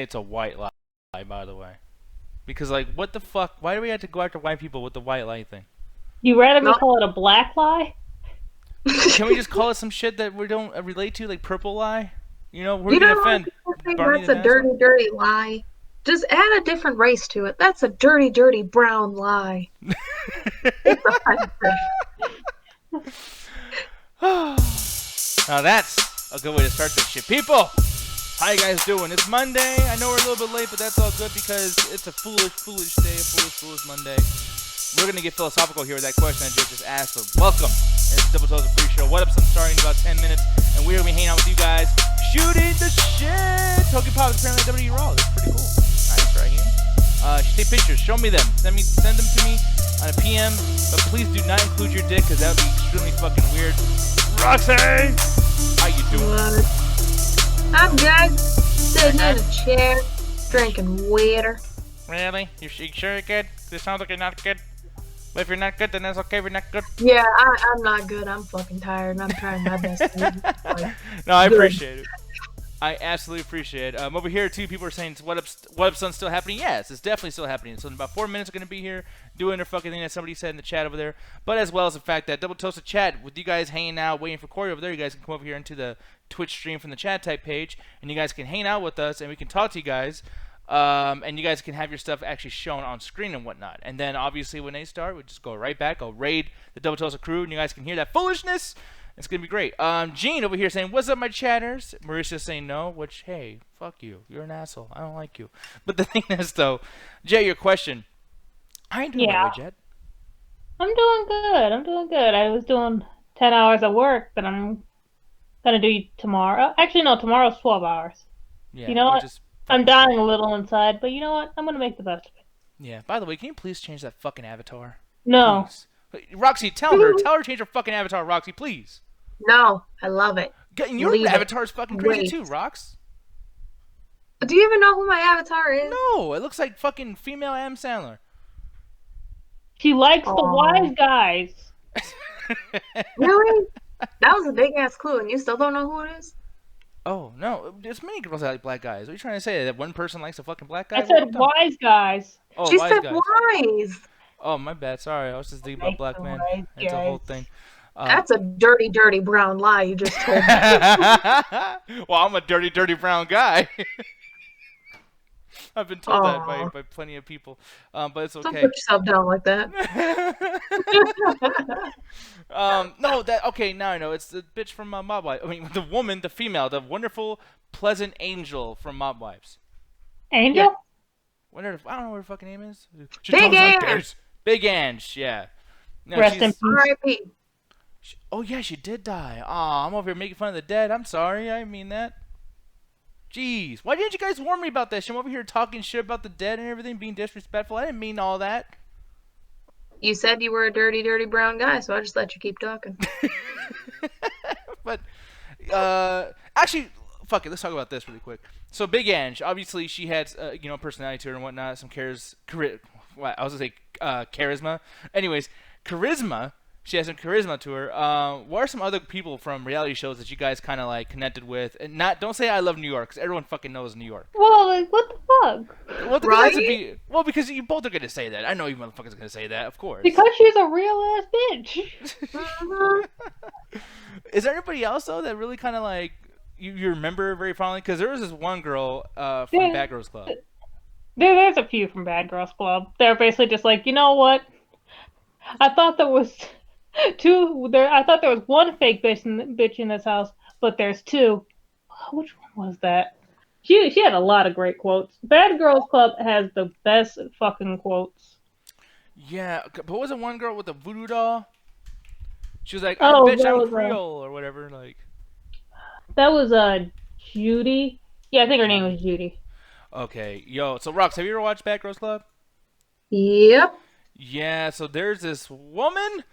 it's a white lie, by the way. Because, like, what the fuck? Why do we have to go after white people with the white lie thing? You rather me No. call it a black lie? Can we just call it some shit that we don't relate to, like purple lie? You know, we're You know gonna what offend people think Barney that's the a dinosaur. dirty, dirty lie? Just add a different race to it. That's a dirty, dirty brown lie. It's offensive. Now that's a good way to start this shit. People, how you guys doing? It's Monday. I know we're a little bit late, but that's all good because it's a foolish, foolish day, a foolish, foolish Monday. We're going to get philosophical here with that question I just asked. So welcome. It's Double Toes of Free Show. What up? I'm starting in about 10 minutes, and we're going to be hanging out with you guys, shooting the shit. Toki Pop is apparently WWE Raw. That's pretty cool. Nice, right here. Take pictures. Show me them. Send them to me on a PM, but please do not include your dick because that would be extremely fucking weird. Roxy! How you doing? What? I'm good. Sitting in a chair, drinking water. Really? You sure you're good? This sounds like you're not good. But if you're not good, then that's okay. We're not good. Yeah, I'm not good. I'm fucking tired, and I'm trying my best. No, I Good. appreciate it. I absolutely appreciate it. Over here, too, people are saying, what up, son, still happening? Yes, it's definitely still happening. So in about 4 minutes, we're going to be here doing their fucking thing that somebody said in the chat over there. But as well as the fact that Double Toasted Chat, with you guys hanging out, waiting for Corey over there, you guys can come over here into the Twitch stream from the chat type page, and you guys can hang out with us, and we can talk to you guys. And you guys can have your stuff actually shown on screen and whatnot. And then, obviously, when they start, we just go right back. I'll raid the Double Toasted crew, and you guys can hear that foolishness. It's going to be great. Gene over here saying, what's up, my chatters? Marisha's saying no, which, hey, fuck you. You're an asshole. I don't like you. But the thing is, though, Jay, your question. I ain't doing my way, Jet. I'm doing good. I'm doing good. I was doing 10 hours of work that I'm going to do tomorrow. Actually, no, tomorrow's 12 hours. Yeah, you know what? I'm cool. dying a little inside, but you know what? I'm going to make the best of it. Yeah, by the way, can you please change that fucking avatar? No. Please. Roxy, tell her to change her fucking avatar, Roxy, please. No, I love it. Your avatar is fucking crazy too, Rox. Do you even know who my avatar is? No, it looks like fucking female Adam Sandler. She likes the wise guys. Really? That was a big ass clue, and you still don't know who it is? Oh, no. There's many girls that like black guys. What are you trying to say? That one person likes a fucking black guy? I said wise guys. Oh, she wise said guys. Wise. Oh, my bad. Sorry. I was just thinking about black men. It's a whole thing. That's a dirty, dirty brown lie you just told me. Well, I'm a dirty, dirty brown guy. I've been told that by plenty of people. But it's okay. Don't put yourself down like that. No, okay, now I know. It's the bitch from Mob Wives. I mean, the woman, the female, the wonderful, pleasant angel from Mob Wives. Angel? Yeah. I don't know what her fucking name is. Big Ange. Big Ange, yeah. No, Rest in peace. R.I.P. Oh, yeah, she did die. Aw, I'm over here making fun of the dead. I'm sorry. I didn't mean that. Jeez. Why didn't you guys warn me about this? I'm over here talking shit about the dead and everything, being disrespectful. I didn't mean all that. You said you were a dirty, dirty brown guy, so I just let you keep talking. But, actually, fuck it. Let's talk about this really quick. So, Big Ange, obviously, she had, personality to her and whatnot, some charisma. Anyways, charisma. She has some charisma to her. What are some other people from reality shows that you guys kind of like connected with? And don't say I love New York, because everyone fucking knows New York. Well, like, what the fuck? Well, right? Because you both are gonna say that. I know you motherfuckers are gonna say that, of course. Because she's a real ass bitch. Is there anybody else though that really kind of like you remember very fondly? Because there was this one girl from Bad Girls Club. There's a few from Bad Girls Club. They're basically just like, you know what? I thought there was I thought there was one fake bitch in this house, but there's two. Which one was that? She had a lot of great quotes. Bad Girls Club has the best fucking quotes. Yeah, but was it one girl with a voodoo doll? She was like, "Oh, bitch, I'm Creole," or whatever. Like that was Judy. Yeah, I think her name was Judy. Okay, yo. So, Rox, have you ever watched Bad Girls Club? Yep. Yeah. So there's this woman.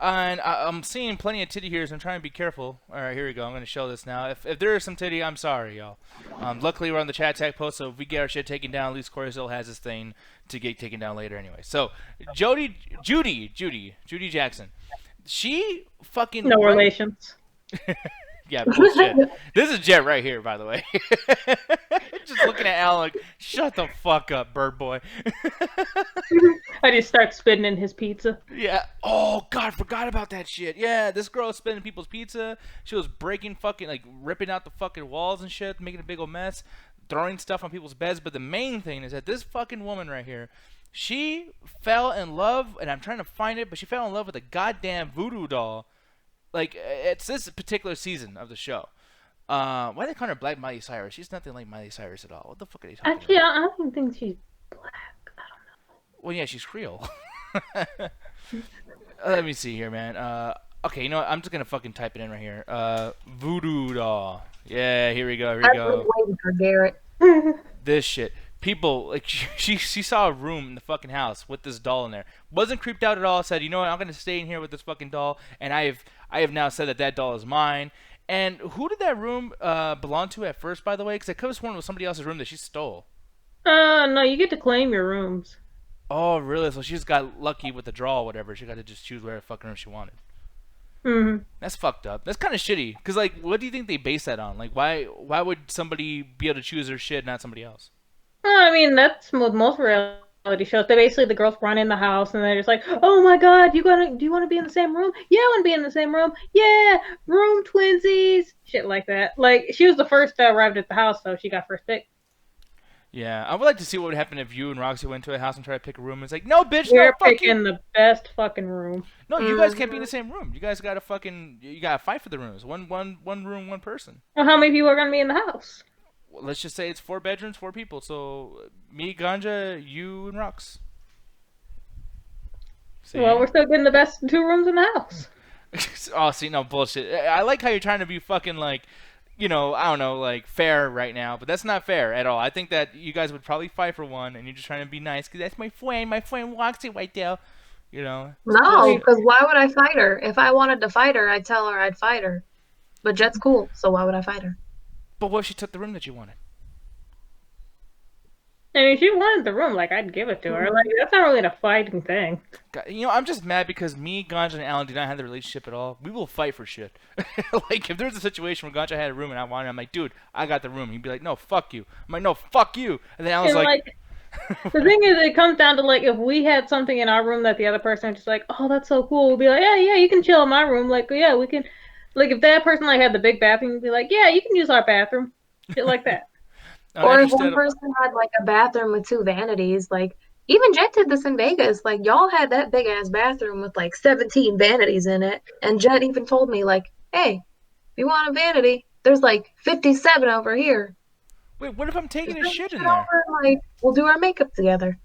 And I'm seeing plenty of titty here, so I'm trying to be careful. All right, here we go. I'm going to show this now. If there is some titty, I'm sorry, y'all. Luckily, we're on the chat tag post, so if we get our shit taken down, at least Corey still has his thing to get taken down later anyway. So, Judy Jackson. She fucking... No relations. Yeah, bullshit. This is Jet right here, by the way. Just looking at Alan like, shut the fuck up, bird boy. I just start spitting in his pizza. Yeah. Oh, God, forgot about that shit. Yeah, this girl was spitting people's pizza. She was breaking fucking, like, ripping out the fucking walls and shit, making a big old mess, throwing stuff on people's beds. But the main thing is that this fucking woman right here, she fell in love, and I'm trying to find it, but she fell in love with a goddamn voodoo doll. Like, it's this particular season of the show. Why are they calling her Black Miley Cyrus? She's nothing like Miley Cyrus at all. What the fuck are they talking Actually, about? I don't even think she's black. I don't know. Well, yeah, she's Creole. Let me see here, man. Okay, you know what? I'm just gonna fucking type it in right here. Voodoo doll. Yeah, here we go. Here we I've go. been waiting for Garrett. This shit. People, like, she saw a room in the fucking house with this doll in there. Wasn't creeped out at all. Said, you know what? I'm gonna stay in here with this fucking doll, and I have now said that doll is mine. And who did that room belong to at first, by the way? Because I could have sworn it was somebody else's room that she stole. No, you get to claim your rooms. Oh, really? So she just got lucky with the draw or whatever. She got to just choose whatever fucking room she wanted. Mm-hmm. That's fucked up. That's kind of shitty. Because, like, what do you think they base that on? Like, why would somebody be able to choose their shit, not somebody else? I mean, that's with most reality shows. They basically, the girls run in the house and they're just like, "Oh my God, do you want to be in the same room? Yeah, I want to be in the same room. Yeah, room twinsies." Shit like that. Like, she was the first that arrived at the house, so she got first pick. Yeah, I would like to see what would happen if you and Roxy went to a house and tried to pick a room. It's like, no, bitch, We're no, fuck picking you. the best fucking room. No, you guys can't be in the same room. You guys got to you got to fight for the rooms. One room, one person. Well, how many people are gonna be in the house? Well, let's just say it's 4 bedrooms, 4 people. So me, Ganja, you, and Rox. See? Well, we're still getting the best 2 rooms in the house. Oh, see, no bullshit. I like how you're trying to be fucking like, you know, I don't know, like fair right now, but that's not fair at all. I think that you guys would probably fight for one, and you're just trying to be nice because that's my friend Roxy right there. You know. No, because why would I fight her? If I wanted to fight her, I'd tell her I'd fight her. But Jet's cool, so why would I fight her? But what if she took the room that you wanted? I mean, she wanted the room, like, I'd give it to her. Like, that's not really a fighting thing. God, you know, I'm just mad because me, Ganja, and Alan do not have the relationship at all. We will fight for shit. Like, if there's a situation where Ganja had a room and I wanted it, I'm like, dude, I got the room. He'd be like, no, fuck you. I'm like, no, fuck you. And then Alan's like the thing is, it comes down to, like, if we had something in our room that the other person is just like, oh, that's so cool, we'll be like, yeah, you can chill in my room. Like, yeah, we can. Like, if that person, like, had the big bathroom, we'd be like, yeah, you can use our bathroom. Shit like that. Or if one person had like a bathroom with 2 vanities, like even Jet did this in Vegas. Like y'all had that big ass bathroom with like 17 vanities in it, and Jet even told me like, "Hey, if you want a vanity, there's like 57 over here." Wait, what if I'm taking a shit in over, there? like, we'll do our makeup together.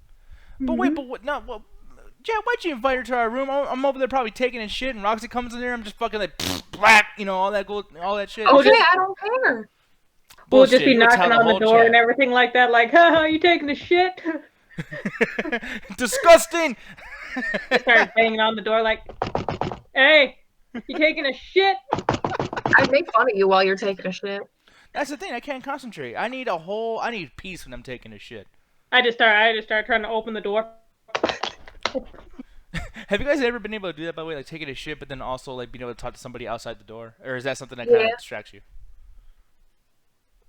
But wait, but what? No, well, Jet, why'd you invite her to our room? I'm over there probably taking a shit, and Roxy comes in there. I'm just fucking like, black, you know, all that shit. Okay, I don't care. We'll Bullshit. just be knocking on the door and everything like that, like, haha, you taking a shit? Disgusting! Start banging on the door like, hey, you taking a shit? I'd make fun of you while you're taking a shit. That's the thing, I can't concentrate. I need peace when I'm taking a shit. I just start trying to open the door. Have you guys ever been able to do that, by the way, like taking a shit, but then also like being able to talk to somebody outside the door? Or is that something that kind of distracts you?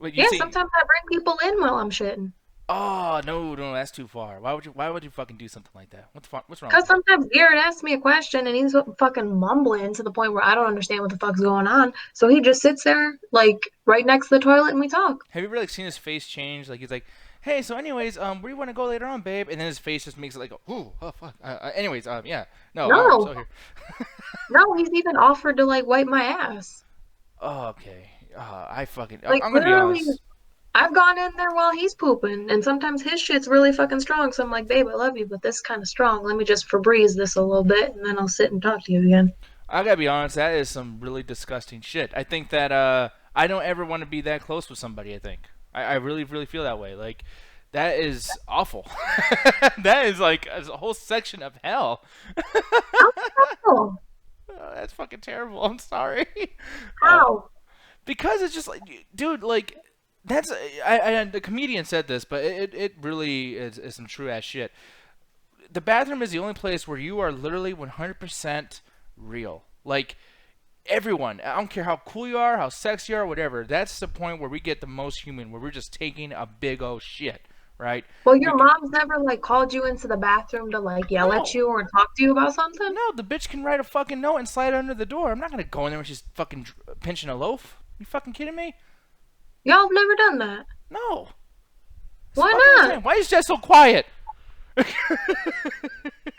Wait, sometimes I bring people in while I'm shitting. Oh no, that's too far. Why would you fucking do something like that? What's wrong? Because sometimes Garrett asks me a question and he's fucking mumbling to the point where I don't understand what the fuck's going on. So he just sits there like right next to the toilet and we talk. Have you ever like seen his face change? Like he's like, hey, so anyways, where do you want to go later on, babe? And then his face just makes it like, ooh, oh fuck. Anyways, yeah, no. So here. No, he's even offered to like wipe my ass. Oh, okay. I fucking. Like, I'm gonna be honest. I've gone in there while he's pooping, and sometimes his shit's really fucking strong. So I'm like, babe, I love you, but this is kind of strong. Let me just Febreze this a little bit, and then I'll sit and talk to you again. I gotta be honest. That is some really disgusting shit. I think that I don't ever want to be that close with somebody. I think I really, really feel that way. Like that is awful. That is like a whole section of hell. Oh, that's fucking terrible. I'm sorry. how? Because it's just like, dude, like, that's the comedian said this, but it really is some true ass shit. The bathroom is the only place where you are literally 100% real. Like, everyone, I don't care how cool you are, how sexy you are, whatever. That's the point where we get the most human, where we're just taking a big old shit, right? Well, your mom's never like called you into the bathroom to like yell at you or talk to you about something? No, the bitch can write a fucking note and slide it under the door. I'm not gonna go in there when she's fucking pinching a loaf. You fucking kidding me? Y'all have never done that. No. Why not? Insane. Why is Jess so quiet?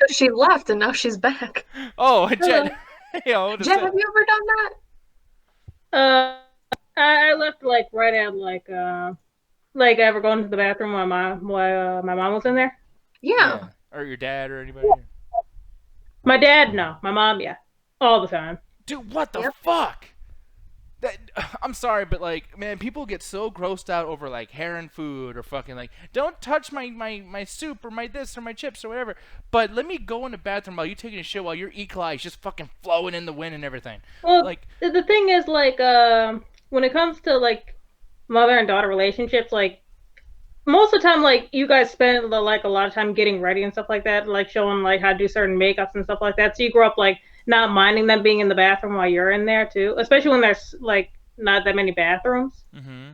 She left and now she's back. Oh, Jen. Jen, have you ever done that? I left like right at like ever going to the bathroom while my mom was in there. Yeah. Or your dad or anybody. My dad, no. My mom, yeah, all the time. Dude, what the fuck? I'm sorry, but like, man, people get so grossed out over like hair and food or fucking like, don't touch my soup or my this or my chips or whatever. But let me go in the bathroom while you taking a shit while your E. coli is just fucking flowing in the wind and everything. Well, like the thing is like, when it comes to like mother and daughter relationships, like most of the time, like you guys spend like a lot of time getting ready and stuff like that, like showing like how to do certain makeups and stuff like that. So you grow up like not minding them being in the bathroom while you're in there too, especially when there's like not that many bathrooms. Mm-hmm.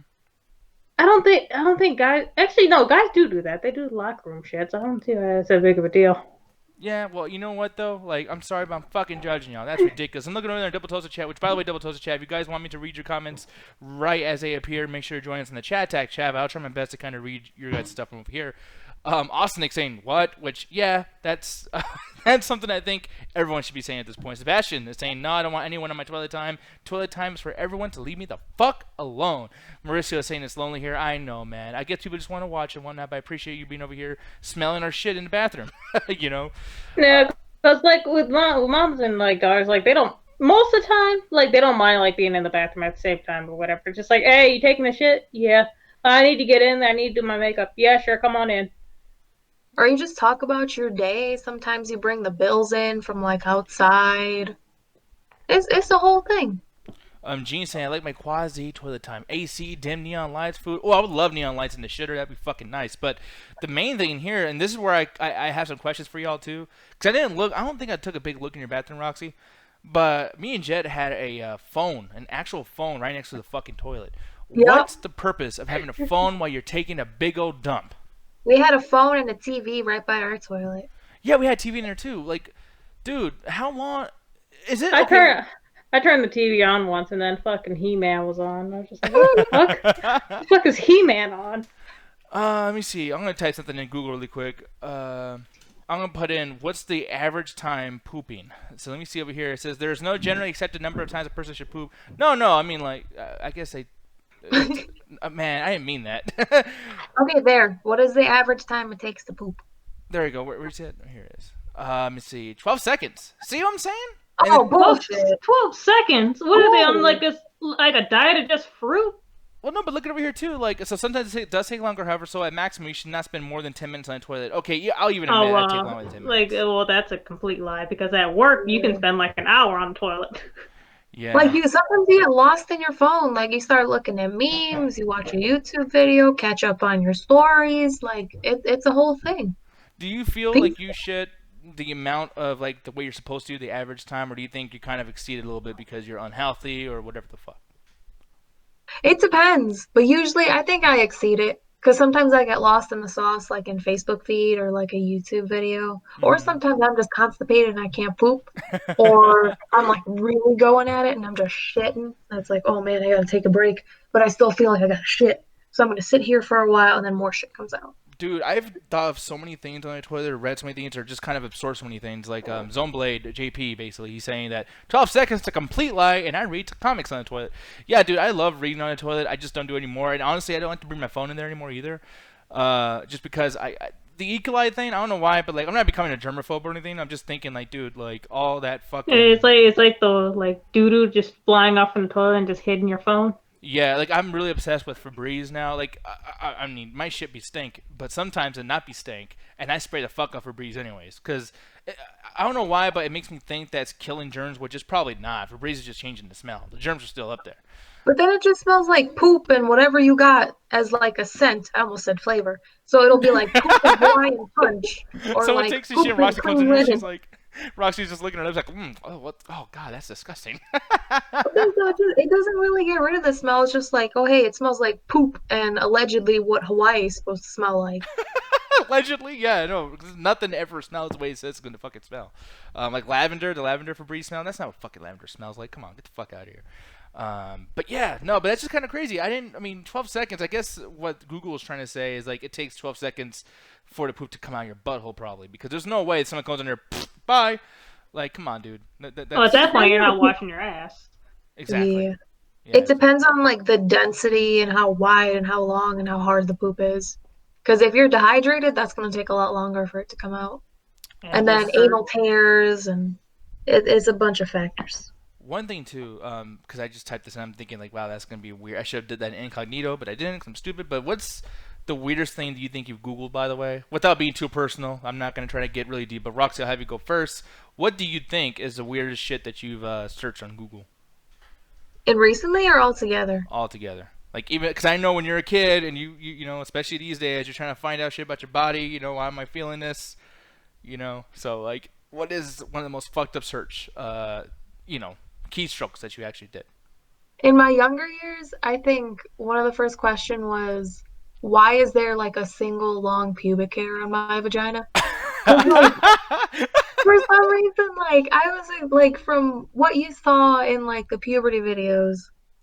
I don't think guys actually no guys do that. They do locker room shit. So I don't see that as that big of a deal. Yeah, well, you know what though? Like, I'm sorry, but I'm fucking judging y'all. That's ridiculous. I'm looking over there in Double Toasted Chat, which, by the way, Double Toasted Chat, if you guys want me to read your comments right as they appear, make sure to join us in the chat tag chat. I'll try my best to kind of read your guys' stuff from over here. Austinic saying what? Which, yeah, that's that's something I think everyone should be saying at this point. Sebastian is saying, no, I don't want anyone on my toilet time. Toilet time is for everyone to leave me the fuck alone. Mauricio is saying it's lonely here. I know, man. I guess people just want to watch and whatnot, but I appreciate you being over here smelling our shit in the bathroom. You know? Yeah, because like with moms and like daughters, like they don't most of the time, like they don't mind like being in the bathroom at the same time or whatever. Just like, hey, you taking a shit? Yeah. I need to get in there. I need to do my makeup. Yeah, sure. Come on in. Or you just talk about your day. Sometimes you bring the bills in from like outside. It's the whole thing. Gene saying I like my quasi toilet time. AC, dim neon lights, food. Oh, I would love neon lights in the shitter. That'd be fucking nice. But the main thing here, and this is where I have some questions for y'all too, because I didn't look. I don't think I took a big look in your bathroom, Roxy. But me and Jet had a phone, an actual phone, right next to the fucking toilet. Yep. What's the purpose of having a phone while you're taking a big old dump? We had a phone and a TV right by our toilet. Yeah, we had TV in there too. Like, dude, how long is it? I turned the TV on once, and then fucking He-Man was on. I was just like, what the fuck? What the fuck is He-Man on? Let me see. I'm gonna type something in Google really quick. I'm gonna put in what's the average time pooping. So let me see over here. It says there's no generally accepted number of times a person should poop. No. I mean, like, I guess I. Man, I didn't mean that. Okay, there. What is the average time it takes to poop? There we go. Where's it? Here it is. Let me see. 12 seconds. See what I'm saying? Oh, bullshit. 12 seconds? What are they on, like a diet of just fruit? Well, no, but look at over here, too. Like, so sometimes it does take longer, however, so at maximum, you should not spend more than 10 minutes on the toilet. Okay, yeah, I'll even admit I take longer than 10 minutes. Like, well, that's a complete lie, because at work, you can spend, like, an hour on the toilet. Yeah. Like, sometimes you get lost in your phone. Like, you start looking at memes, you watch a YouTube video, catch up on your stories. Like, it's a whole thing. Do you feel like you should the amount of, like, the way you're supposed to, the average time, or do you think you kind of exceeded a little bit because you're unhealthy or whatever the fuck? It depends, but usually I think I exceed it because sometimes I get lost in the sauce, like in Facebook feed or like a YouTube video, or sometimes I'm just constipated and I can't poop, or I'm like really going at it and I'm just shitting. And it's like, oh man, I gotta take a break, but I still feel like I gotta shit, so I'm gonna sit here for a while and then more shit comes out. Dude, I've thought of so many things on the toilet, or read so many things, or just kind of absorbed so many things. Like Zoneblade JP, basically, he's saying that 12 seconds to complete lie, and I read comics on the toilet. Yeah, dude, I love reading on the toilet. I just don't do it anymore. And honestly, I don't like to bring my phone in there anymore either. Just because the E. coli thing, I don't know why, but like I'm not becoming a germaphobe or anything. I'm just thinking like, dude, like all that fucking. It's like the like doo doo just flying off from the toilet and just hitting your phone. Yeah, like I'm really obsessed with Febreze now. Like, I mean, my shit be stink, but sometimes it not be stink, and I spray the fuck off Febreze anyways. Cause I don't know why, but it makes me think that's killing germs, which is probably not. Febreze is just changing the smell. The germs are still up there. But then it just smells like poop and whatever you got as like a scent. I almost said flavor, so it'll be like poop and Hawaiian punch. Or someone like takes the shit, Roxy comes in, and she's like, Roxy's just looking at it like, oh, what? Oh, God, that's disgusting. It doesn't really get rid of the smell. It's just like, oh, hey, it smells like poop, and allegedly what Hawaii is supposed to smell like. Allegedly, yeah, no, nothing ever smells the way it says it's gonna fucking smell. Like lavender, the lavender Febreze smell, that's not what fucking lavender smells like. Come on, get the fuck out of here. But yeah, no, but that's just kind of crazy. I mean, 12 seconds, I guess what Google is trying to say is like it takes 12 seconds for the poop to come out of your butthole, probably, because there's no way someone comes in there, bye. Like, come on, dude. Well, at that point, you're not washing your ass. Exactly. Yeah. Yeah, It depends on like the density and how wide and how long and how hard the poop is. Because if you're dehydrated, that's going to take a lot longer for it to come out. And then anal tears, and it's a bunch of factors. One thing too, because I just typed this and I'm thinking like, wow, that's gonna be weird. I should have did that in incognito, but I didn't because I'm stupid. But what's the weirdest thing do you think you've Googled, by the way? Without being too personal, I'm not gonna try to get really deep. But Roxy, I'll have you go first. What do you think is the weirdest shit that you've searched on Google? And recently or altogether? Altogether. Like, even because I know when you're a kid and you know, especially these days, you're trying to find out shit about your body. You know, why am I feeling this? You know, so like, what is one of the most fucked up search, you know, keystrokes that you actually did? In my younger years, I think one of the first question was, why is there like a single long pubic hair on my vagina? Like, for some reason, like I was like from what you saw in like the puberty videos,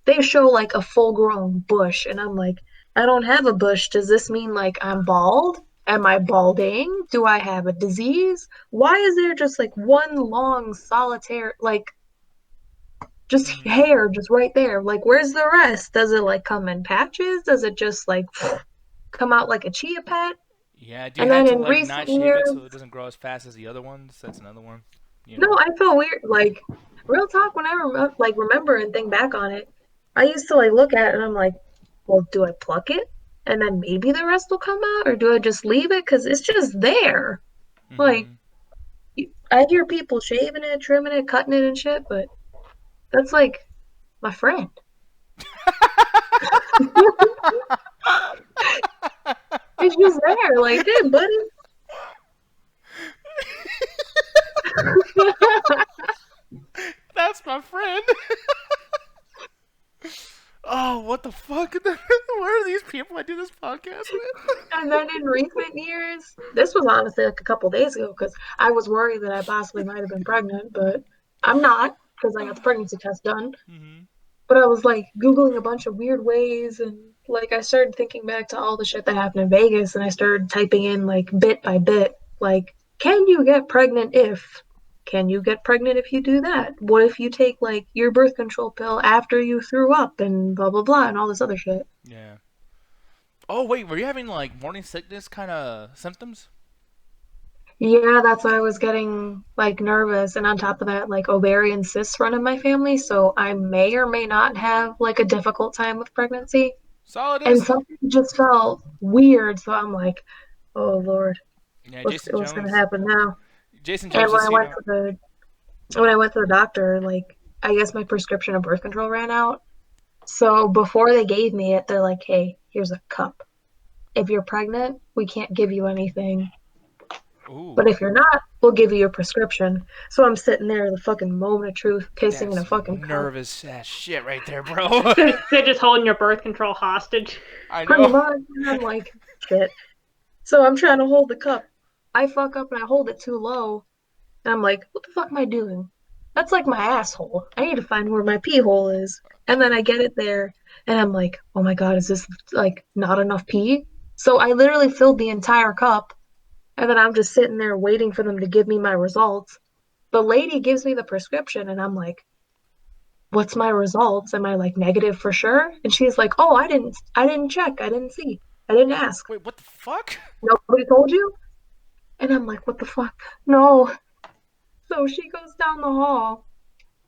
they show like a full-grown bush, and I'm like, I don't have a bush. Does this mean like I'm bald? Am I balding? Do I have a disease? Why is there just like one long solitary like just hair just right there? Like where's the rest? Does it like come in patches? Does it just like come out like a chia pet? Yeah, do you And have then to in like recent not shave years, it so it doesn't grow as fast as the other ones? That's another one. You know. no, I feel weird. Like real talk, when I remember and think back on it, I used to like look at it and I'm like, well, do I pluck it and then maybe the rest will come out, or do I just leave it because it's just there? Like I hear people shaving it, trimming it, cutting it and shit, but that's like my friend. It's just there, like, hey, buddy. That's my friend. Oh, what the fuck? Where are these people I do this podcast with? And then in recent years, this was honestly like a couple days ago because I was worried that I possibly might have been pregnant, but I'm not because I got the pregnancy test done. But I was like Googling a bunch of weird ways, and like I started thinking back to all the shit that happened in Vegas, and I started typing in like bit by bit, like, can you get pregnant if? Can you get pregnant if you do that? What if you take like your birth control pill after you threw up and blah blah blah and all this other shit? Yeah. Oh wait, were you having like morning sickness kind of symptoms? Yeah, that's why I was getting like nervous. And on top of that, like ovarian cysts run in my family. So I may or may not have like a difficult time with pregnancy. And Solidus. something just felt weird. So I'm like, oh Lord, Yeah, what's Jason going to Jones. happen now? Jason And Jones just you know. when I went to the doctor, like I guess my prescription of birth control ran out. So before they gave me it, they're like, hey, here's a cup. If you're pregnant, we can't give you anything. Ooh. But if you're not, we'll give you a prescription. So I'm sitting there, the fucking moment of truth, pissing in a fucking cup. Nervous ass shit right there, bro. They're just holding your birth control hostage. I Pretty know. much. And I'm like, shit. So I'm trying to hold the cup. I fuck up and I hold it too low. And I'm like, what the fuck am I doing? That's like my asshole. I need to find where my pee hole is. And then I get it there. And I'm like, oh my God, is this like not enough pee? So I literally filled the entire cup. And then I'm just sitting there waiting for them to give me my results. The lady gives me the prescription and I'm like, what's my results? Am I like negative for sure? And she's like, oh, I didn't check. I didn't see. I didn't ask. Wait, what the fuck? Nobody told you? And I'm like, what the fuck? No. So she goes down the hall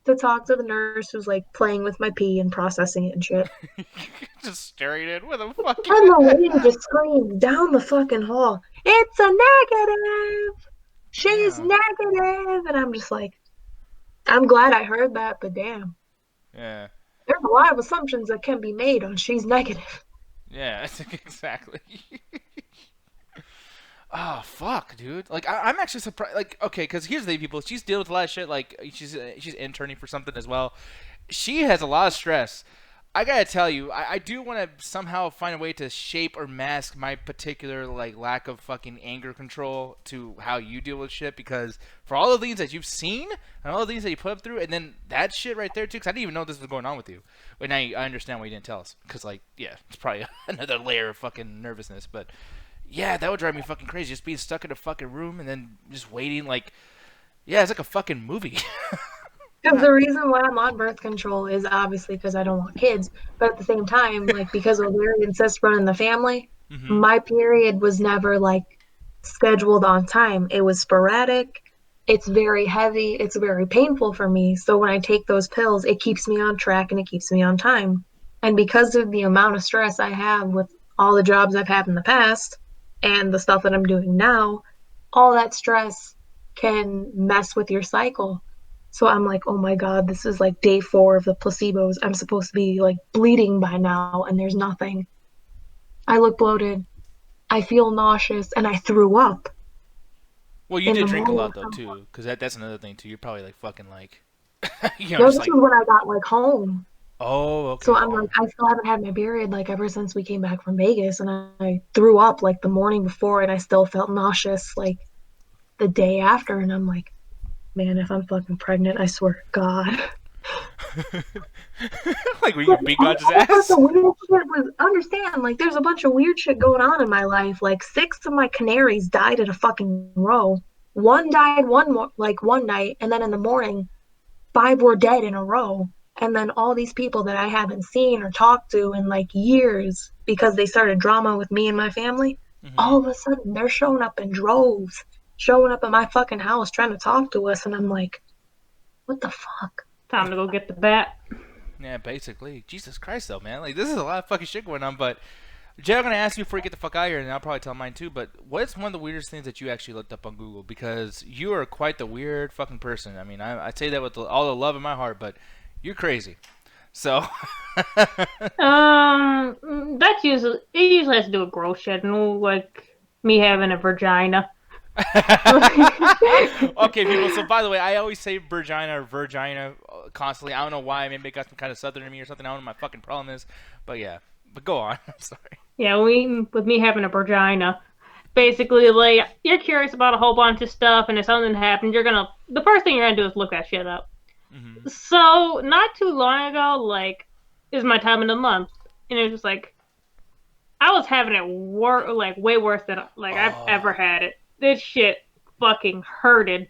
to talk to the nurse who's like playing with my pee and processing it and shit. Just staring at it with a fucking. And the lady just screamed down the fucking hall, it's a negative! She's negative! And I'm just like, I'm glad I heard that, but damn. Yeah. There's a lot of assumptions that can be made on she's negative. Yeah, exactly. Oh fuck, dude! Like I'm actually surprised. Like okay, because here's the thing, people. She's dealing with a lot of shit. Like she's interning for something as well. She has a lot of stress. I gotta tell you, I do want to somehow find a way to shape or mask my particular like lack of fucking anger control to how you deal with shit. Because for all the things that you've seen and all the things that you put up through, and then that shit right there too. Because I didn't even know this was going on with you. But now I understand why you didn't tell us. Because like yeah, it's probably another layer of fucking nervousness. But yeah, that would drive me fucking crazy. Just being stuck in a fucking room and then just waiting. Like yeah, it's like a fucking movie. Because the reason why I'm on birth control is obviously because I don't want kids. But at the same time, like because ovarian cysts run in the family, my period was never like scheduled on time. It was sporadic. It's very heavy. It's very painful for me. So when I take those pills, it keeps me on track and it keeps me on time. And because of the amount of stress I have with all the jobs I've had in the past and the stuff that I'm doing now, all that stress can mess with your cycle. So I'm like, oh my God, this is like day 4 of the placebos. I'm supposed to be like bleeding by now, and there's nothing. I look bloated. I feel nauseous, and I threw up. Well, you In did the drink a morning. lot though too, because that's another thing too. You're probably like fucking like, No, just this like is when I got like home. oh okay. So I'm like, I still haven't had my period like ever since we came back from Vegas, and I threw up like the morning before, and I still felt nauseous like the day after, and I'm like, man, if I'm fucking pregnant, I swear to God. Like when you beat God's All sorts ass. of weird shit was understand. Like, there's a bunch of weird shit going on in my life. Like, 6 of my canaries died in a fucking row. One died one night, and then in the morning, 5 were dead in a row. And then all these people that I haven't seen or talked to in like years because they started drama with me and my family, all of a sudden they're showing up in droves, showing up at my fucking house trying to talk to us, and I'm like, what the fuck? Time to go get the bat. Yeah, basically. Jesus Christ, though, man. Like, this is a lot of fucking shit going on. But, Jay, I'm going to ask you before you get the fuck out of here, and I'll probably tell mine too. But what's one of the weirdest things that you actually looked up on Google? Because you are quite the weird fucking person. I mean, I say that with all the love in my heart, but you're crazy. So. That's usually has to do with growth shit, and like me having a vagina. Okay, people. So, by the way, I always say Virginia or Virginia constantly. I don't know why. Maybe it got some kind of southern in me or something. I don't know what my fucking problem is. But yeah. But go on. I'm sorry. Yeah, with me having a vagina, basically, like, you're curious about a whole bunch of stuff, and if something happens, the first thing you're gonna do is look that shit up. So, not too long ago, like, is my time of the month, and it was just like, I was having it like, way worse than, like, I've ever had it. This shit fucking hurted.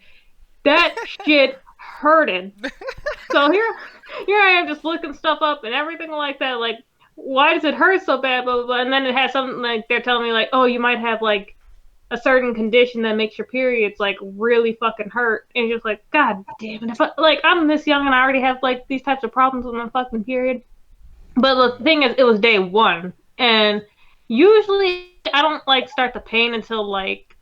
That shit hurted. So here I am just looking stuff up and everything like that, like, why does it hurt so bad, blah, blah, blah. And then it has something like, they're telling me, like, oh, you might have, like, a certain condition that makes your periods, like, really fucking hurt. And you're just like, God damn it. Like, I'm this young and I already have, like, these types of problems with my fucking period. But the thing is, it was day 1. And usually I don't, like, start the pain until, like,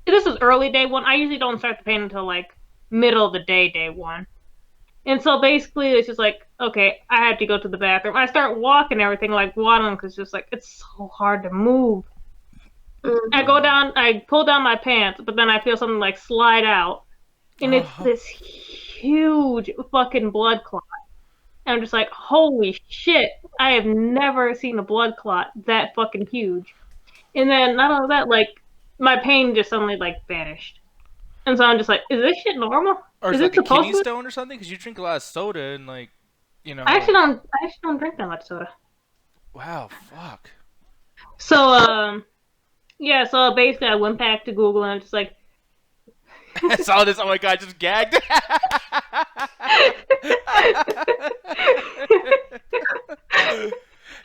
this is early day 1. I usually don't start the pain until, like, middle of the day 1. And so basically, it's just like, okay, I have to go to the bathroom. I start walking everything, like, waddling, because it's just like, it's so hard to move. I pull down my pants, but then I feel something, like, slide out. And it's this huge fucking blood clot. And I'm just like, holy shit, I have never seen a blood clot that fucking huge. And then, not only that, like, my pain just suddenly, like, vanished. And so I'm just like, is this shit normal? Or is it like a kidney stone or something? Because you drink a lot of soda and, like, you know. I actually don't drink that much soda. Wow, fuck. So, yeah, so basically I went back to Google and I'm just like. I saw this, oh my god, I just gagged.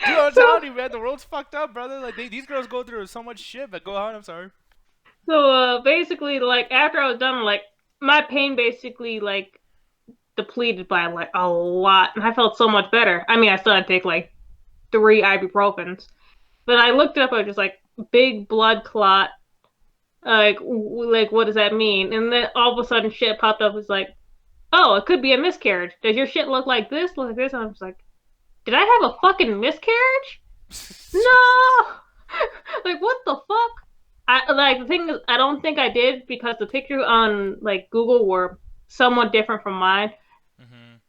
Dude, I'm telling you, man, the world's fucked up, brother. Like, these girls go through so much shit, but go on, I'm sorry. So, basically, like, after I was done, like, my pain basically, like, depleted by, like, a lot. And I felt so much better. I mean, I still had to take, like, 3 ibuprofens. But I looked it up, I was just like, big blood clot. Like, what does that mean? And then all of a sudden shit popped up. It's like, oh, it could be a miscarriage. Does your shit look like this? Look like this? And I was like, did I have a fucking miscarriage? No! Like, what the fuck? I like the thing is, I don't think I did because the pictures on like Google were somewhat different from mine. And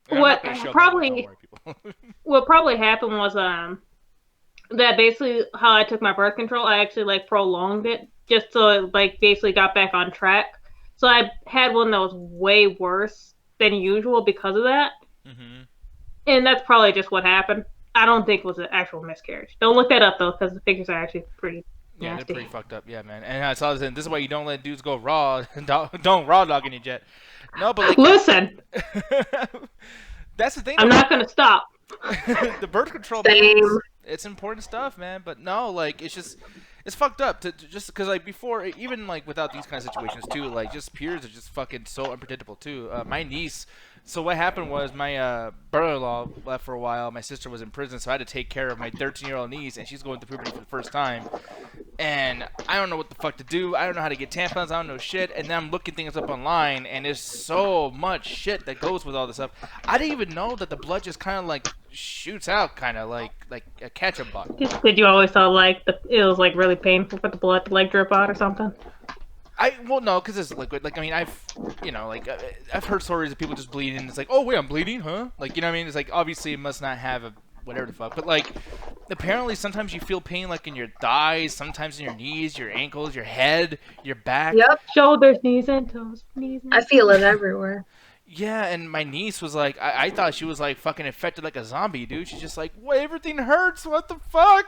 I'm not What gonna show them. Don't probably worry, people. what probably happened was that basically how I took my birth control, I actually like prolonged it just so it like basically got back on track. So I had one that was way worse than usual because of that. And that's probably just what happened. I don't think it was an actual miscarriage. Don't look that up though, because the pictures are actually pretty Yeah, nasty. they're pretty fucked up. Yeah, man. And I saw this, and this is why you don't let dudes go raw. Don't raw dog in your jet. No, but like, listen, that's the thing. I'm not gonna stop. The birth control, Same. man, it's important stuff, man. But no, like, it's fucked up to just because like before, even like without these kind of situations too, like just periods are just fucking so unpredictable too. My niece. So what happened was my brother-in-law left for a while. My sister was in prison, so I had to take care of my 13-year-old niece, and she's going through puberty for the first time. And I don't know what the fuck to do. I don't know how to get tampons. I don't know shit. And then I'm looking things up online, and there's so much shit that goes with all this stuff. I didn't even know that the blood just kind of like shoots out, kind of like a ketchup bottle. Did you always thought like it was like really painful for the blood to like drip out or something? Well, no, because it's liquid. Like, I mean, I've heard stories of people just bleeding. It's like, oh wait, I'm bleeding, huh? Like, you know what I mean? It's like obviously it must not have a whatever the fuck. But like, apparently sometimes you feel pain like in your thighs, sometimes in your knees, your ankles, your head, your back. Yep. Shoulders, knees, and toes. Knees. And I feel it everywhere. Yeah, and my niece was like, I thought she was like fucking infected like a zombie, dude. She's just like, what? Everything hurts. What the fuck?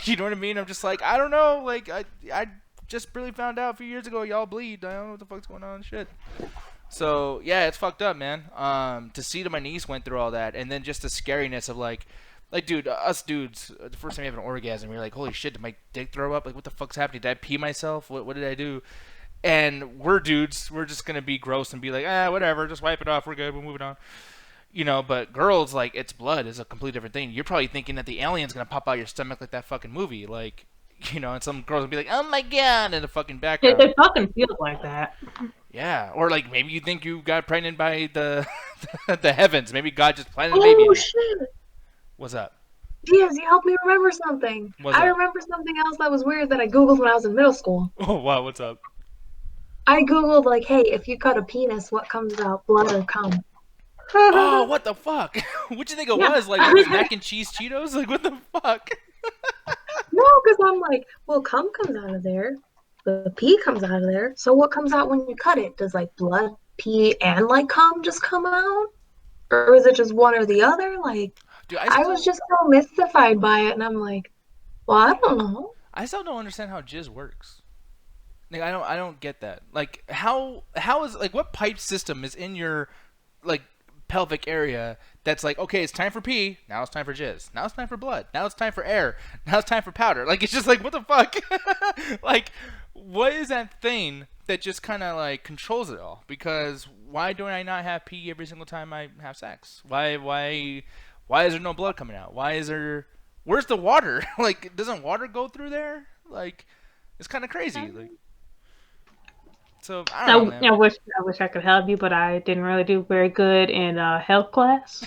You know what I mean? I'm just like, I don't know. Like, I just really found out a few years ago y'all bleed. I don't know what the fuck's going on. Shit. So yeah, it's fucked up, man. To see that my niece went through all that, and then just the scariness of like, dude, us dudes, the first time you have an orgasm, you're like, holy shit, did my dick throw up? Like, what the fuck's happening? Did I pee myself? What did I do? And we're dudes, we're just gonna be gross and be like, whatever, just wipe it off, we're good, we're moving on. You know, but girls, like, it's blood is a completely different thing. You're probably thinking that the alien's gonna pop out your stomach like that fucking movie, like, you know, and some girls will be like, oh my god, in the fucking background. it fucking feels like that. Yeah, or like maybe you think you got pregnant by the the heavens. Maybe God just planted a baby. Oh shit! What's up? Diaz, you helped me remember something. I remember something else that was weird that I googled when I was in middle school. Oh wow, what's up? I googled like, hey, if you cut a penis, what comes out, blood or cum? Oh, what the fuck? What you think it was? Like it was mac and cheese Cheetos? Like what the fuck? No, because I'm like, well, cum comes out of there. The pee comes out of there. So what comes out when you cut it? Does like blood, pee, and like cum just come out? Or is it just one or the other? Like, dude, I was just so mystified by it, and I'm like, well, I don't know. I still don't understand how jizz works. Like, I don't get that. Like, how is like what pipe system is in your like pelvic area that's like, okay, it's time for pee, now it's time for jizz, now it's time for blood, now it's time for air, now it's time for powder. Like, it's just like, what the fuck? Like, what is that thing that just kind of like controls it all? Because why do I not have pee every single time I have sex? Why is there no blood coming out? Where's the water? Like, doesn't water go through there? Like, it's kind of crazy. Like, so I don't know, man. I wish I could help you, but I didn't really do very good in health class.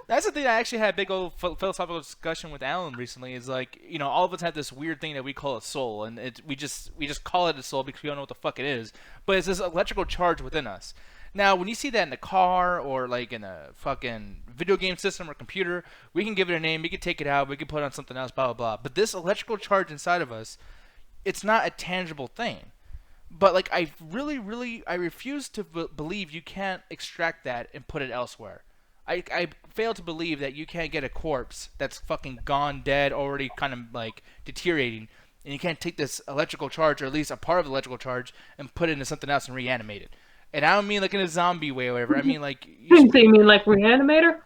That's the thing. I actually had a big old philosophical discussion with Alan recently. Is like, you know, all of us have this weird thing that we call a soul, and we just call it a soul because we don't know what the fuck it is. But it's this electrical charge within us. Now, when you see that in a car or like in a fucking video game system or computer, we can give it a name. We can take it out. We can put it on something else. Blah blah blah. But this electrical charge inside of us, it's not a tangible thing. But like, I refuse to believe you can't extract that and put it elsewhere. I fail to believe that you can't get a corpse that's fucking gone, dead, already kind of like deteriorating, and you can't take this electrical charge, or at least a part of the electrical charge, and put it into something else and reanimate it. And I don't mean like in a zombie way or whatever. I mean like... You mean like Reanimator?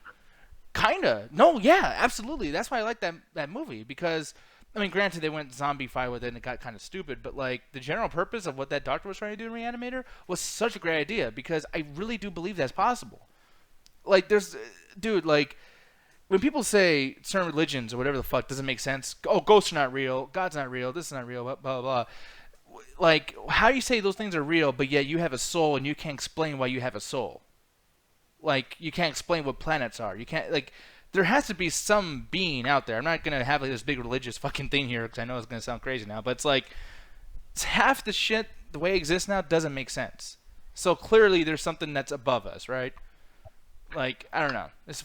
Kinda. No, yeah, absolutely. That's why I like that movie, because... I mean, granted, they went zombie-fi with it and it got kind of stupid, but, like, the general purpose of what that doctor was trying to do in Reanimator was such a great idea, because I really do believe that's possible. Like, dude, like, when people say certain religions or whatever the fuck doesn't make sense, oh, ghosts are not real, God's not real, this is not real, blah, blah, blah. Like, how do you say those things are real, but yet you have a soul and you can't explain why you have a soul? Like, you can't explain what planets are. You can't, like... there has to be some being out there. I'm not gonna have like this big religious fucking thing here because I know it's gonna sound crazy now, but it's like it's half the shit the way it exists now doesn't make sense. So clearly there's something that's above us, right? Like I don't know. It's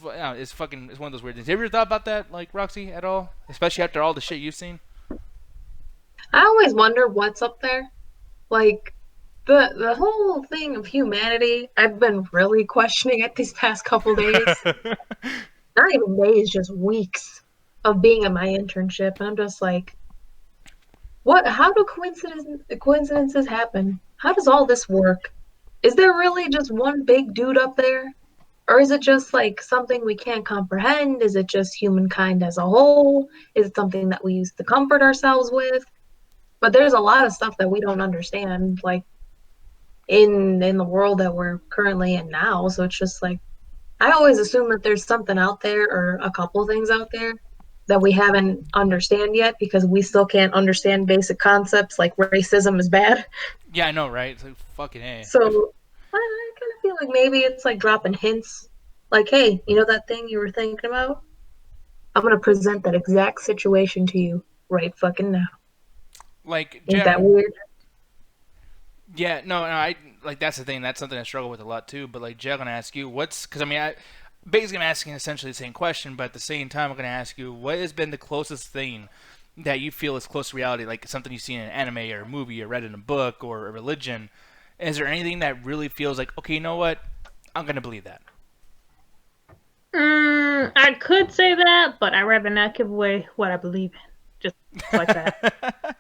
fucking it's one of those weird things. Have you ever thought about that, like Roxy, at all? Especially after all the shit you've seen. I always wonder what's up there. Like the whole thing of humanity, I've been really questioning it these past couple days. Not even days, just weeks of being in my internship, and I'm just like, what? How do coincidences happen? How does all this work? Is there really just one big dude up there? Or is it just like something we can't comprehend? Is it just humankind as a whole? Is it something that we used to comfort ourselves with? But there's a lot of stuff that we don't understand, like in the world that we're currently in now. So it's just like I always assume that there's something out there or a couple things out there that we haven't understand yet because we still can't understand basic concepts like racism is bad. Yeah, I know, right? It's like fucking A. So I kind of feel like maybe it's like dropping hints, like, hey, you know that thing you were thinking about? I'm gonna present that exact situation to you right fucking now. Like, Ain't that weird? Yeah, no, I like that's the thing. That's something I struggle with a lot too. But like, Jay, I'm gonna ask you, because I mean, basically I'm asking essentially the same question, but at the same time, I'm gonna ask you, what has been the closest thing that you feel is close to reality, like something you've seen in an anime or a movie or read in a book or a religion? Is there anything that really feels like, okay, you know what, I'm gonna believe that? I could say that, but I'd rather not give away what I believe in. Just like that.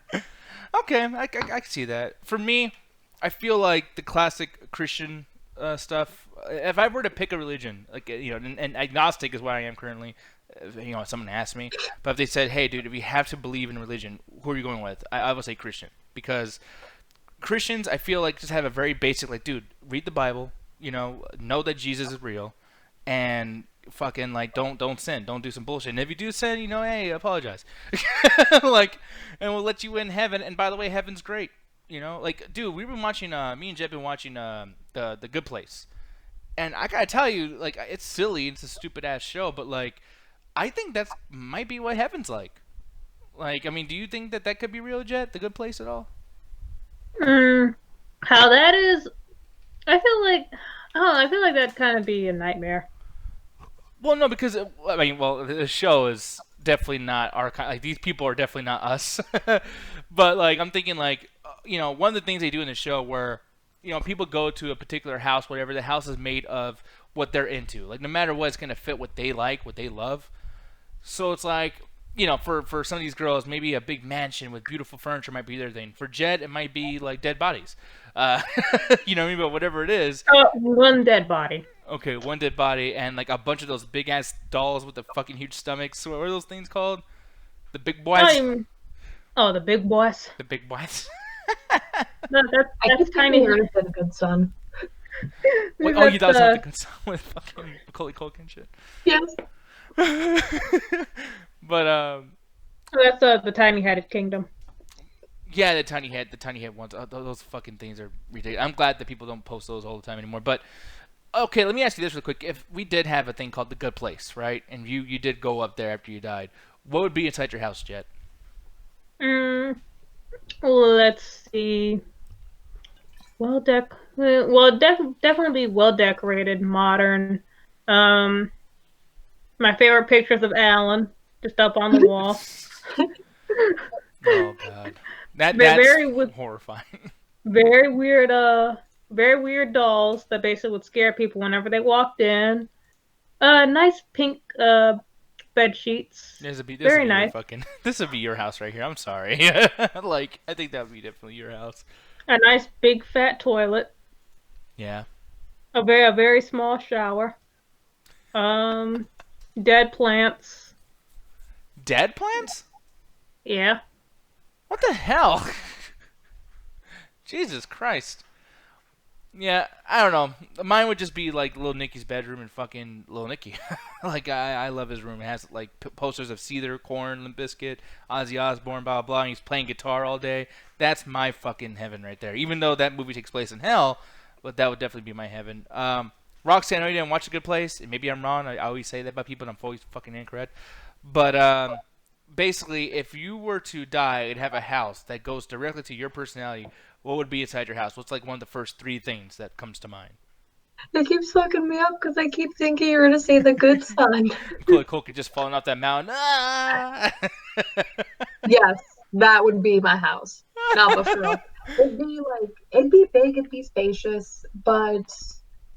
Okay, I can see that. For me, I feel like the classic Christian stuff. If I were to pick a religion, like and agnostic is what I am currently. If someone asked me, but if they said, "Hey, dude, if you have to believe in religion, who are you going with?" I would say Christian because Christians, I feel like just have a very basic, like, dude, read the Bible. Know that Jesus is real, and fucking like don't sin, don't do some bullshit. And if you do sin, hey, apologize, like, and we'll let you in heaven. And by the way, heaven's great. Like, dude, we've been watching. Me and Jeb been watching the Good Place, and I gotta tell you, like, it's silly, it's a stupid ass show, but like, I think that's might be what heaven's like. Like, I mean, do you think that could be real, Jet? The Good Place at all? How that is, I feel like, I feel like that'd kind of be a nightmare. Well, no, because the show is definitely not our kind. Like, these people are definitely not us. But like, I'm thinking like, one of the things they do in the show where, people go to a particular house, whatever the house is made of, what they're into. Like, no matter what, it's gonna fit what they like, what they love. So it's like, for some of these girls, maybe a big mansion with beautiful furniture might be their thing. For Jed, it might be like dead bodies. You know what I mean? But whatever it is. One dead body. Okay, one dead body and like a bunch of those big ass dolls with the fucking huge stomachs. What are those things called? The big boys. The big boys. The big boys. No, that's tiny. Earth and Good Son. Wait, you thought it was the Good Son with fucking Macaulay Culkin shit? Yes. But that's the tiny headed kingdom. Yeah, the tiny head ones. Those fucking things are ridiculous. I'm glad that people don't post those all the time anymore. But okay, let me ask you this real quick. If we did have a thing called the Good Place, right, and you did go up there after you died, what would be inside your house, Jet? Let's see. Definitely well decorated, modern. My favorite pictures of Alan just up on the wall. Oh God, that's horrifying. Very weird dolls that basically would scare people whenever they walked in. Nice pink bed sheets. Very nice. This would be your house right here. I'm sorry. Like, I think that would be definitely your house. A nice big fat toilet. Yeah. A very small shower. Dead plants. Dead plants? Yeah. What the hell? Jesus Christ. Yeah, I don't know. Mine would just be like Little Nicky's bedroom and fucking Little Nicky. Like, I love his room. It has like posters of Seether, Korn, Limp Bizkit, Ozzy Osbourne, blah, blah, blah. And he's playing guitar all day. That's my fucking heaven right there. Even though that movie takes place in hell, but that would definitely be my heaven. Roxy, I know you didn't watch A Good Place. And maybe I'm wrong. I always say that about people, and I'm always fucking incorrect. But basically, if you were to die and have a house that goes directly to your personality, what would be inside your house? What's like one of the first 3 things that comes to mind? It keeps fucking me up because I keep thinking you're gonna say the good son. Macaulay Culkin just falling off that mountain. Ah! Yes, that would be my house. Not before. It'd be big, it'd be spacious, but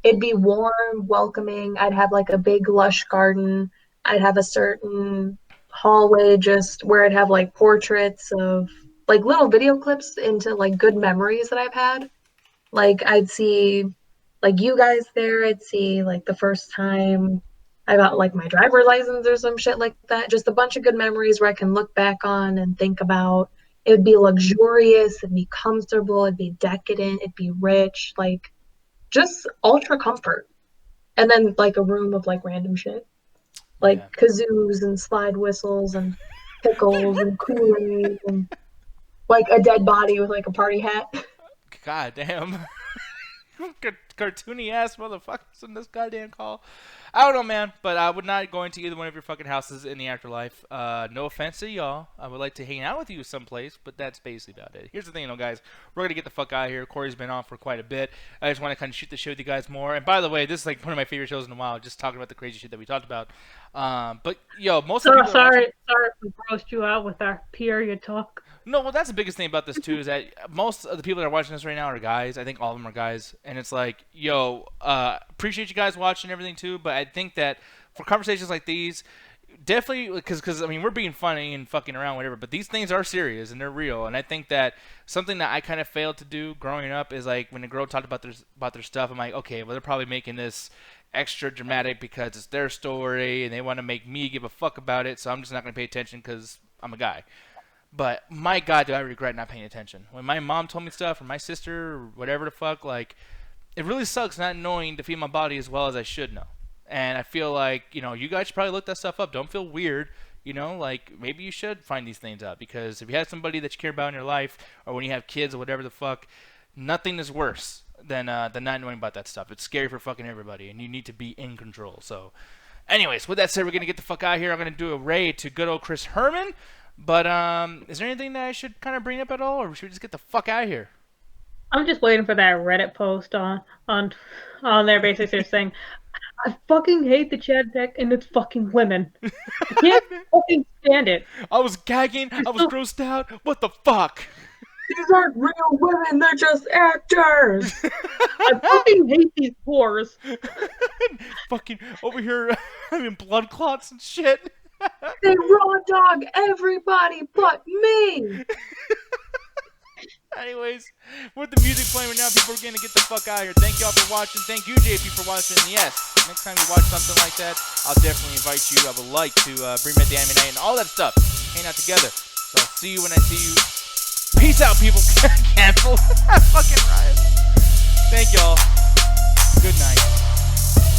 it'd be warm, welcoming. I'd have like a big lush garden. I'd have a certain hallway just where I'd have like portraits of like little video clips into like good memories that I've had. Like I'd see like you guys there, I'd see like the first time I got like my driver's license or some shit like that. Just a bunch of good memories where I can look back on and think about. It would be luxurious, it'd be comfortable, it'd be decadent, it'd be rich, like just ultra comfort. And then like a room of like random shit. Like kazoos and slide whistles and pickles and Kool-Aid and like a dead body with like a party hat. God damn. Cartoony ass motherfuckers in this goddamn call. I don't know, man, but I would not go into either one of your fucking houses in the afterlife. No offense to y'all. I would like to hang out with you someplace, but that's basically about it. Here's the thing, though, guys. We're going to get the fuck out of here. Corey's been on for quite a bit. I just want to kind of shoot the show with you guys more. And by the way, this is like one of my favorite shows in a while, just talking about the crazy shit that we talked about. But, yo, most of the people... Sorry to roast you out with our period talk. No, well, that's the biggest thing about this, too, is that most of the people that are watching this right now are guys. I think all of them are guys. And it's like, yo, appreciate you guys watching everything, too. But I think that for conversations like these, definitely, because I mean, we're being funny and fucking around, whatever. But these things are serious and they're real. And I think that something that I kind of failed to do growing up is, like, when a girl talked about their stuff, I'm like, okay, well, they're probably making this extra dramatic because it's their story and they want to make me give a fuck about it. So I'm just not going to pay attention because I'm a guy. But my God, do I regret not paying attention. When my mom told me stuff, or my sister, or whatever the fuck, like, it really sucks not knowing to feel my body as well as I should know. And I feel like, you know, you guys should probably look that stuff up. Don't feel weird, you know, like, maybe you should find these things out. Because if you have somebody that you care about in your life, or when you have kids or whatever the fuck, nothing is worse than not knowing about that stuff. It's scary for fucking everybody, and you need to be in control. So, anyways, with that said, we're going to get the fuck out of here. I'm going to do a raid to good old Chris Herman. But is there anything that I should kind of bring up at all, or should we just get the fuck out of here? I'm just waiting for that Reddit post on there, basically saying, "I fucking hate the Chad deck and it's fucking women. I can't fucking stand it." I was gagging. I was grossed out. What the fuck? These aren't real women, they're just actors. I fucking hate these whores. Fucking over here having blood clots and shit. They raw dog everybody but me. Anyways, with the music playing right now, people are going to get the fuck out of here. Thank y'all for watching. Thank you, JP, for watching. And yes, next time you watch something like that, I'll definitely invite you. I would like to bring back the anime night and all that stuff. Hang out together. So I'll see you when I see you. Peace out, people. Cancel. Fucking riot. Thank y'all. Good night.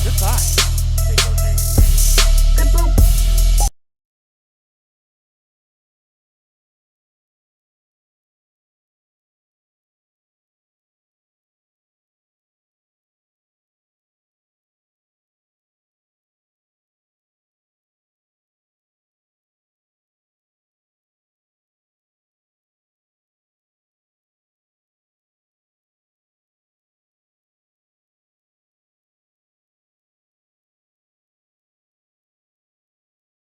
Goodbye. Goodbye.